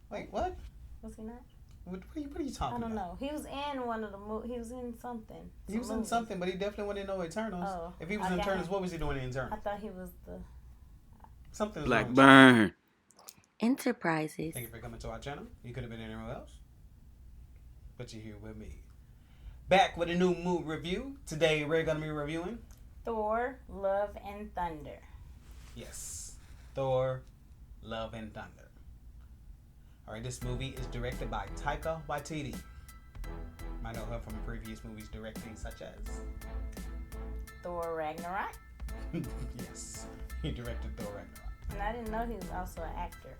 Wait, what? Was he not? What are you talking about? I don't know. He was in one of the movies. He was in something. He was in something, but he definitely wasn't in no Eternals. Oh, if he was in Eternals, what was he doing in Eternals? I thought he was the... Something was Blackburn. Enterprises. Thank you for coming to our channel. You could have been anywhere else, but you're here with me. Back with a new movie review. Today we're going to be reviewing Thor, Love and Thunder. Yes. Thor, Love and Thunder. Alright, this movie is directed by Taika Waititi. Might know her from previous movies directing such as Thor Ragnarok. Yes, he directed Thor Ragnarok. And I didn't know he was also an actor.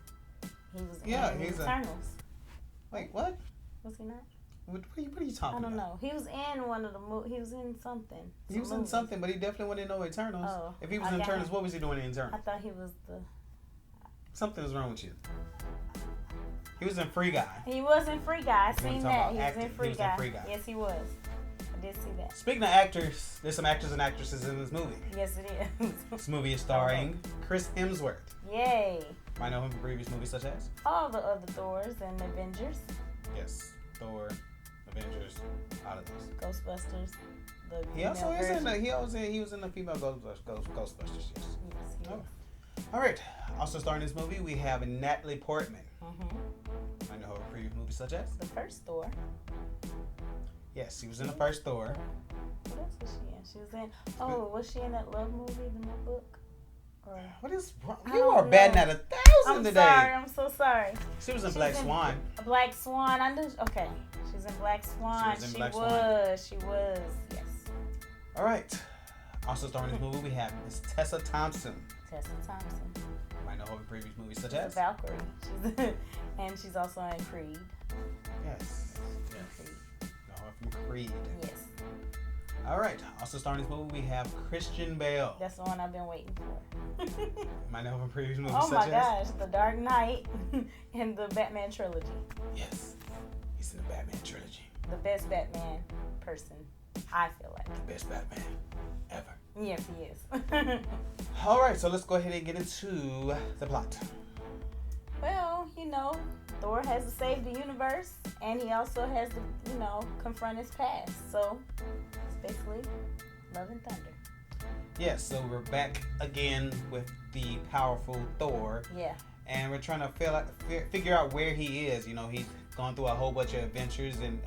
He was in he's Eternals. Wait, what? Was he not? What are you talking about? I don't know. He was in one of the movies. He was in something. He was in something, but he definitely wasn't in no Eternals. Oh, if he was in Eternals, what was he doing in Eternals? I thought he was the... Something was wrong with you. He was in Free Guy. He was in Free Guy. I seen that. He was acting. in Free Guy. Yes, he was. I did see that. Speaking of actors, there's some actors and actresses in this movie. Yes, it is. This movie is starring Chris Hemsworth. Yay. Might know him from previous movies such as all the other Thors and Avengers. Yes, Thor, Avengers, all of those. Ghostbusters. He also is in the. He was in the female Ghostbusters. Yes. Yes, he was. All right. Also starring this movie, we have Natalie Portman. Mm-hmm. I know her from previous movies such as the first Thor. Yes, she was in the first Thor. What else was she in? She was in. Oh, was she in that love movie, The Notebook? Or what is wrong? You are batting at 1,000 today. I'm so sorry. She was in Black Swan. Black Swan. I knew. Okay, she's in Black Swan. She was. Yes. All right. Also starring in this movie, we have Miss Tessa Thompson. Tessa Thompson. I know her from previous movies such she's as Valkyrie. And she's also in Creed. Yes. Creed. Know her from Creed. Yes. All right. Also starring in this movie, we have Christian Bale. That's the one I've been waiting for. I know from previous movies such as... Oh my gosh, The Dark Knight and the Batman trilogy. Yes. He's in the Batman trilogy. The best Batman person, I feel like. The best Batman ever. Yes, he is. All right, so let's go ahead and get into the plot. Well, Thor has to save the universe, and he also has to, confront his past. So, it's basically Love and Thunder. Yes, so we're back again with the powerful Thor. Yeah. And we're trying to figure out where he is. He's gone through a whole bunch of adventures, and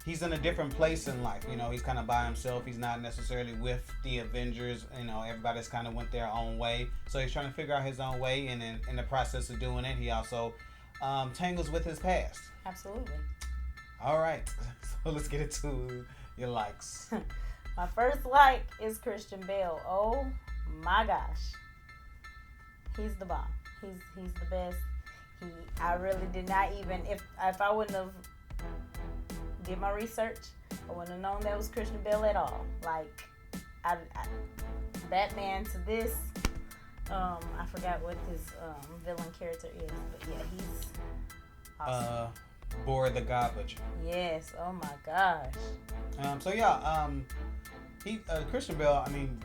he's in a different place in life. He's kind of by himself. He's not necessarily with the Avengers. Everybody's kind of went their own way. So he's trying to figure out his own way. And in the process of doing it, he also tangles with his past. Absolutely. All right. So let's get into your likes. My first like is Christian Bale. Oh my gosh. He's the bomb. He's the best. I really did not even, if I wouldn't have did my research, I wouldn't have known that was Christian Bale at all. Like, I Batman to this, I forgot what his villain character is, but yeah, he's awesome. Bor the God Butcher. Yes. Oh my gosh. He Christian Bale. I mean,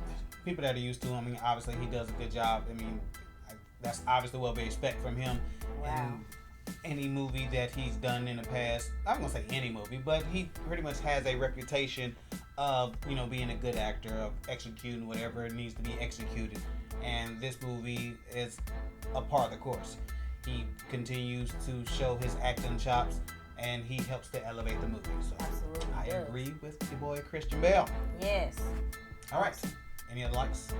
people that are used to him. I mean, obviously he does a good job. I mean, that's obviously what we expect from him. Wow. In any movie that he's done in the past. I'm gonna say any movie, but he pretty much has a reputation of being a good actor, of executing whatever it needs to be executed. And this movie is a part of the course. He continues to show his acting chops, and he helps to elevate the movie. So absolutely, I agree with the boy Christian Bale. Yes. All right. Any other likes?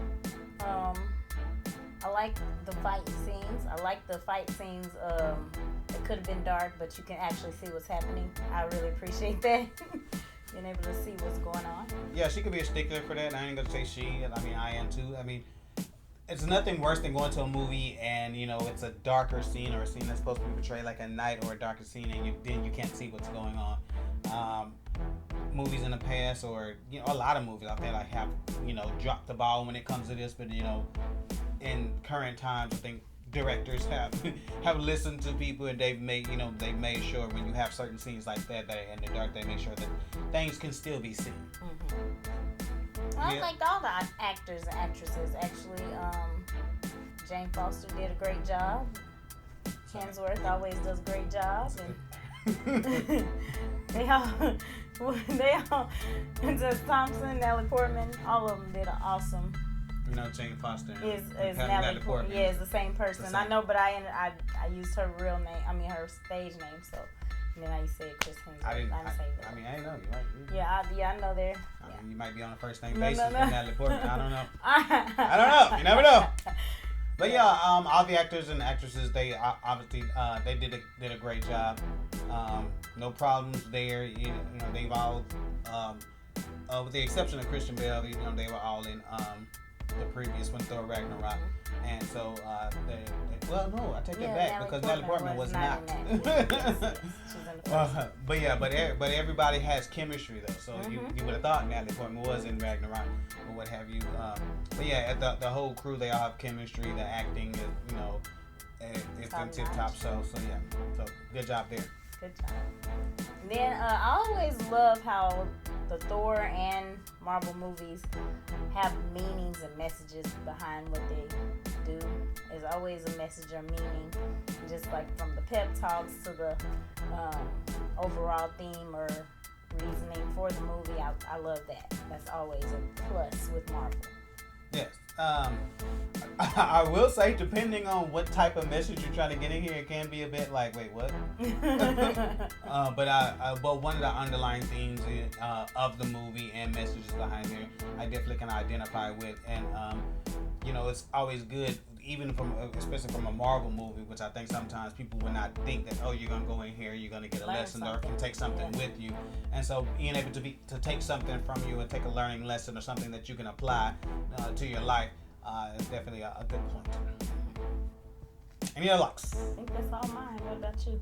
I like the fight scenes. I like the fight scenes. It could have been dark, but you can actually see what's happening. I really appreciate that. Being able to see what's going on. Yeah, she could be a stickler for that. I ain't gonna say she. I mean, I am too. I mean, it's nothing worse than going to a movie and it's a darker scene or a scene that's supposed to be portrayed like a night or a darker scene, and then you can't see what's going on. Movies in the past, or a lot of movies out there like have dropped the ball when it comes to this, but in current times, I think directors have listened to people, and they've made sure when you have certain scenes like that are in the dark, they make sure that things can still be seen. Mm-hmm. I liked all the actors and actresses. Actually, Jane Foster did a great job. Hemsworth always does a great job, and they all, just Thompson, Natalie Portman, all of them did an awesome. You know, Jane Foster Is Natalie Portman? Yeah, it's the same person. I know, but I used her real name. I mean, her stage name. So, and then I used to say Chris Hemsworth. I didn't say that. I mean, I didn't know you, right? Yeah, I know there. I mean, you might be on a first name basis with Natalie Portman. I don't know. I don't know. You never know. But yeah, all the actors and actresses, they obviously they did a great job. No problems there. You know, they've all, with the exception of Christian Bale, you know, they were all in the previous one, Thor Ragnarok. And so, well, no, I take that back because Natalie Portman was not. But everybody has chemistry though. So you would have thought Natalie Portman was in Ragnarok or what have you. But yeah, the whole crew, they all have chemistry. The acting is, you know, it's in tip top. So yeah, so good job there. Good job. And then I always love how the Thor and Marvel movies have meanings and messages behind what they do. There's always a message or meaning, just like from the pep talks to the overall theme or reasoning for the movie. I love that. That's always a plus with Marvel. Yes. I will say, depending on what type of message you're trying to get in here, it can be a bit like, wait, what? But one of the underlying themes of the movie and messages behind here, I definitely can identify with, and you know, it's always good, even especially from a Marvel movie, which I think sometimes people would not think that, oh, you're gonna go in here, you're gonna get a lesson or can take something with you, and so being able to take something from you and take a learning lesson or something that you can apply to your life is definitely a good point. Any other locks? I think that's all mine. What about you?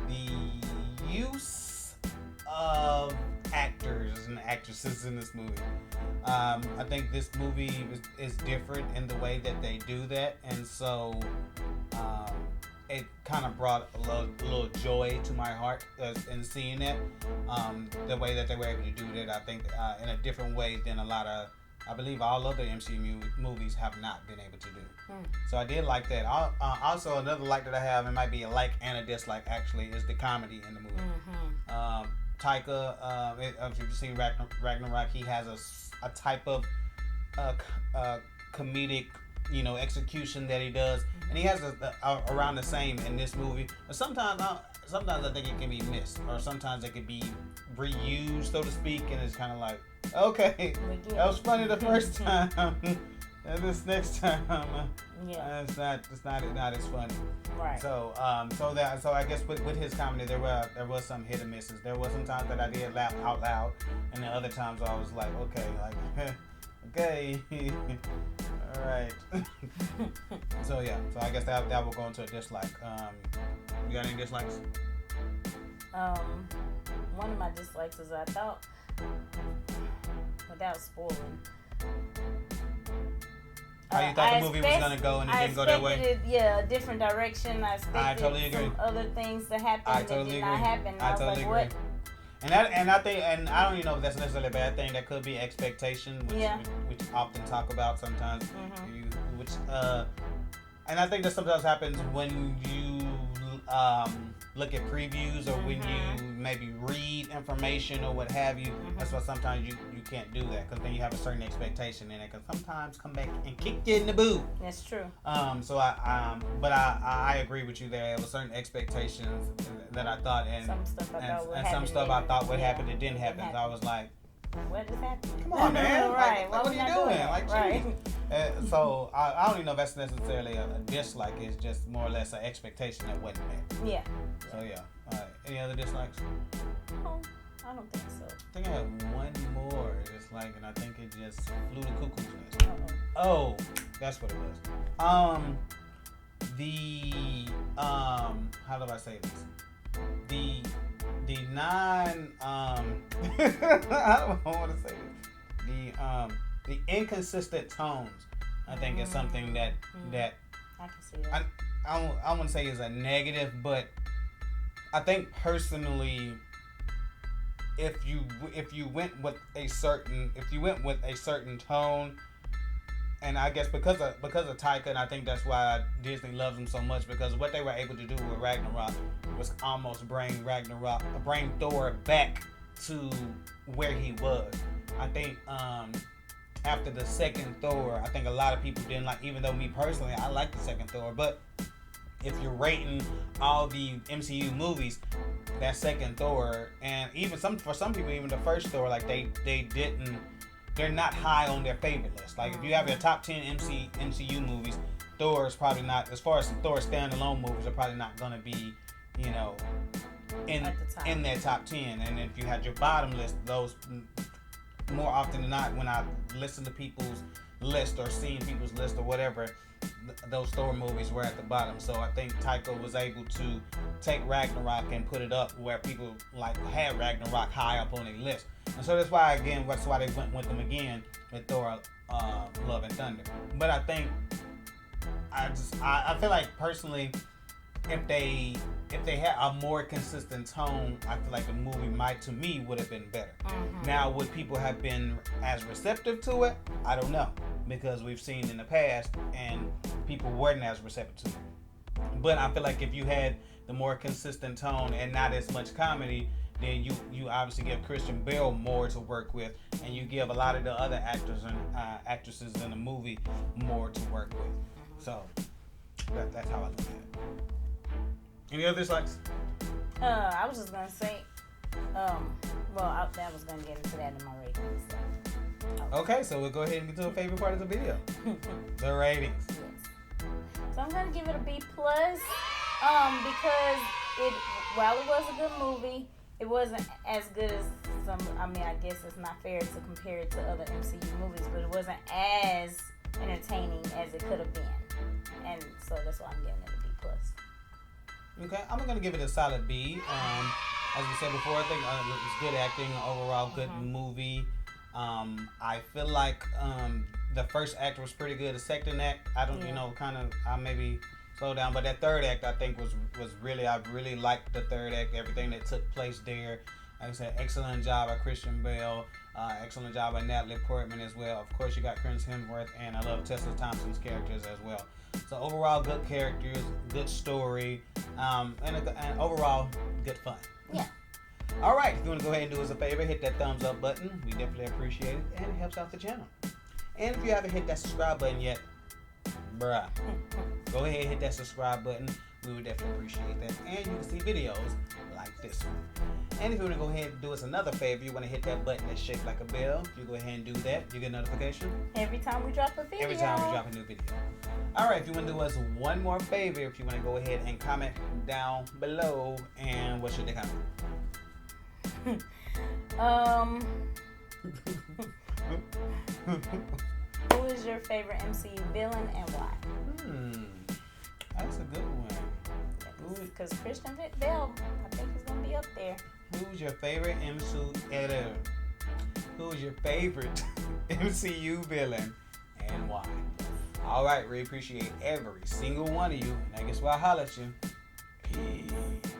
The use of actors and actresses in this movie. I think this movie is different in the way that they do that, and so it kind of brought a little joy to my heart in seeing it. The way that they were able to do that, I think, in a different way than a lot of, I believe, all other MCU movies have not been able to do. So I did like that. Also, another like that I have, it might be a like and a dislike actually, is the comedy in the movie. Taika, if you've seen Ragnarok, he has a type of comedic, you know, execution that he does, and he has around the same in this movie. But sometimes I think it can be missed, or sometimes it can be reused, so to speak, and it's kind of like, okay, that was funny the first time, and this next time, it's not as funny. Right. So I guess with his comedy, there was some hit and misses. There was some times that I did laugh out loud, and then other times I was like, okay, okay, all right. So I guess that will go into a dislike. You got any dislikes? One of my dislikes is I thought, without spoiling, how you thought the movie was gonna go and it didn't go that way? A different direction. I expected totally agree. Some other things to happen that did not happen. I totally agree. What? And I think, and I don't even know if that's necessarily a bad thing. That could be expectation, which often talk about sometimes. And I think that sometimes happens when you look at previews or when you maybe read information or what have you. That's why sometimes you can't do that, because then you have a certain expectation in it. Because sometimes come back and kick you in the boob. That's true. So I agree with you there. There were certain expectations that I thought, and some stuff I thought would happen that didn't happen. So I was like, what is happening? Come on, man. Right. What are you doing? Like, right. So I don't even know if that's necessarily a dislike. It's just more or less an expectation that wasn't met. Yeah. So yeah. All right. Any other dislikes? No, I don't think so. I think I had one more dislike, and I think it just flew the cuckoo's nest. Oh, that's what it was. How do I say this? The non I don't want to say this. The inconsistent tones, I think, is something that I can see that. I wouldn't say is a negative, but I think personally, if you went with a certain tone, and I guess because of Taika, and I think that's why Disney loves him so much, because what they were able to do with Ragnarok was almost bring Thor back to where he was. I think after the second Thor, I think a lot of people didn't like, even though me personally, I like the second Thor, but if you're rating all the MCU movies, that second Thor, and even for some people, even the first Thor, like they're not high on their favorite list. Like if you have your top 10 MCU movies, Thor is probably not, as far as some Thor standalone movies, are probably not gonna be, you know, in that top 10. And if you had your bottom list, those more often than not, when I listen to people's list or seen people's list or whatever, those Thor movies were at the bottom. So I think Taika was able to take Ragnarok and put it up where people like had Ragnarok high up on their list. And so that's why they went with them again with Thor, Love and Thunder. But I think I feel like personally, if they had a more consistent tone, I feel like the movie would have been better. Mm-hmm. Now, would people have been as receptive to it? I don't know, because we've seen in the past and people weren't as receptive to it. But I feel like if you had the more consistent tone and not as much comedy, then you obviously give Christian Bale more to work with, and you give a lot of the other actors and actresses in the movie more to work with. So that's how I look at it. Any other dislikes? I was just gonna say, I was gonna get into that in my ratings. So. Okay, so we'll go ahead and get to a favorite part of the video. The ratings. Yes. So I'm gonna give it a B+, because while it was a good movie, it wasn't as good as some. I mean, I guess it's not fair to compare it to other MCU movies, but it wasn't as entertaining as it could have been, and so that's why I'm giving it a B+. Okay, I'm gonna give it a solid B. As we said before, I think it was good acting overall, good movie. I feel like the first act was pretty good. The second act, I maybe slow down, but that third act I think was really, I really liked the third act. Everything that took place there. Like I said, excellent job by Christian Bale. Excellent job by Natalie Portman as well. Of course, you got Chris Hemsworth, and I love Tessa Thompson's characters as well. So overall, good characters, good story, and overall, good fun. Yeah. All right, if you want to go ahead and do us a favor, hit that thumbs up button. We definitely appreciate it, and it helps out the channel. And if you haven't hit that subscribe button yet, go ahead and hit that subscribe button. We would definitely appreciate that. And you can see videos like this one. And if you want to go ahead and do us another favor, you want to hit that button that's shaped like a bell. You go ahead and do that. You get a notification every time we drop a video. Every time we drop a new video. All right, if you want to do us one more favor, if you want to go ahead and comment down below, and what should they comment? Who is your favorite MCU villain and why? That's a good one. Because Christian Bale, I think he's gonna be up there. Who's your favorite Who's your favorite MCU villain and why? All right, we appreciate every single one of you. And I guess we'll holler at you. Peace.